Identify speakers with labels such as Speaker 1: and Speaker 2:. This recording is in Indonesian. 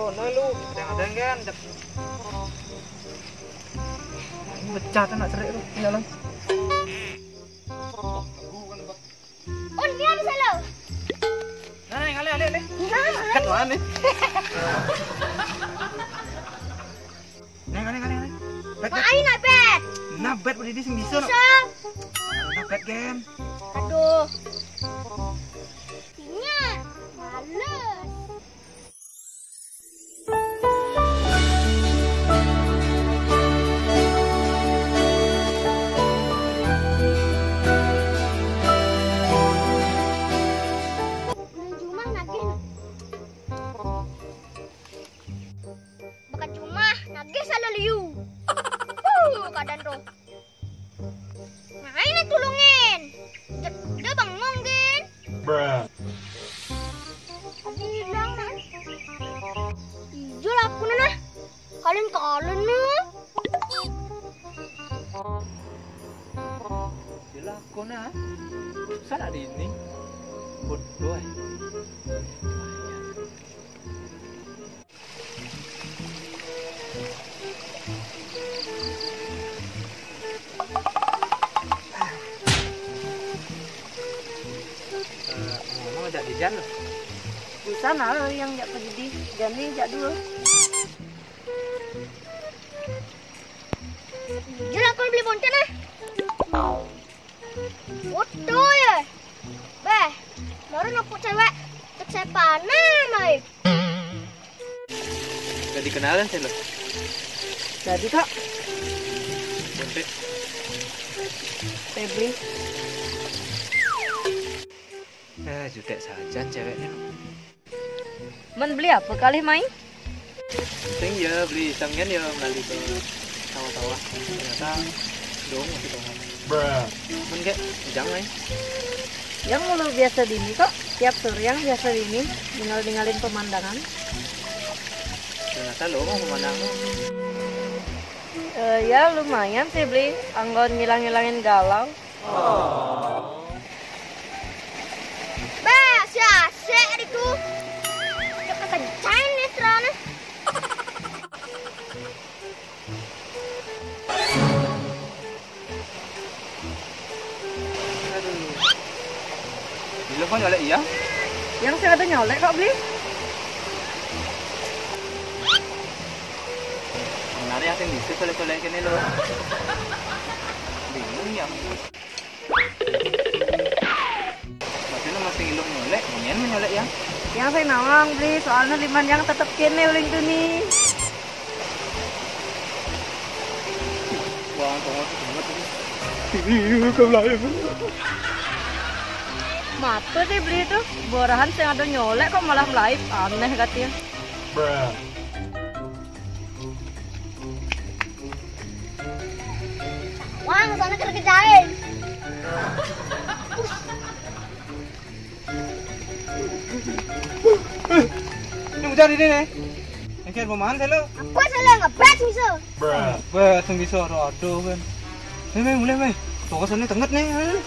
Speaker 1: Sono lu, kadang-kadang kan pecah kan nak cerai lu, jalan.
Speaker 2: Oh, ini ada salah.
Speaker 1: Nah, ale. Kat mana? Nih.
Speaker 2: Main iPad.
Speaker 1: Nah, bet berdiri sing bisa.
Speaker 2: Bisa.
Speaker 1: Nah, bet kan.
Speaker 2: Aduh. Nya, males. Bukan cuma nagih salah liu. Keadaan roh. Ngapain nih tulungin? Udah bangun kan?
Speaker 3: Bruh.
Speaker 2: Tadi bilang kan? Iya lah aku nana. Kalian nih.
Speaker 1: Jelah aku nah. Sana di ini. Bodoh. Ngomong ajak di jalan.
Speaker 4: Di sana yang jak pergi di Gani jak dulu.
Speaker 2: Jelah aku beli bonceng nah. Bodoh ya. Beh, baru nampak cewek. Cek saya panah mai.
Speaker 1: Gak dikenalan sih lo.
Speaker 4: Jadi kak,
Speaker 1: Bontek.
Speaker 4: Febri.
Speaker 1: Jutek saja ceweknya.
Speaker 4: Men beli apa kali main?
Speaker 1: Ting ya beli sangen ya melalui ke sawah-sawah. Ternyata dong masih doang.
Speaker 3: Bruh.
Speaker 1: Men kayak jangan.
Speaker 4: Yang mulu biasa dini kok. Tiap sore yang biasa dini tinggalin pemandangan.
Speaker 1: Ternyata lo mau kemana?
Speaker 4: Ya lumayan sih beli. Anggon ngilang-ngilangin galau.
Speaker 2: Beh, si itu. Udah kekencain nih serana.
Speaker 1: Belum kan nyolek iya?
Speaker 4: Yang saya ada nyolek kok beli.
Speaker 1: Menarik yang bisa kolek-kolek ini lo. Bingung ya. Maksudnya masih ilmu nyolek, ingin menyolek ya?
Speaker 4: Yang saya nawang beli soalnya liman yang tetap kene uling tuh nih.
Speaker 1: Wah, tunggu banget ini. Iya, kebelakang.
Speaker 4: Mata sih beli itu. Borahan saya ada nyolek kok malah live. Aneh katanya.
Speaker 3: Bruh.
Speaker 2: Wah, sana kekecain.
Speaker 1: Ini mau cari nih. Akhir pemahan saya lo.
Speaker 2: Aku salah ngebet bisa.
Speaker 3: Bruh.
Speaker 1: Wah, tunggu bisa aduh kan. Mulai. Tuh sana tengah nih.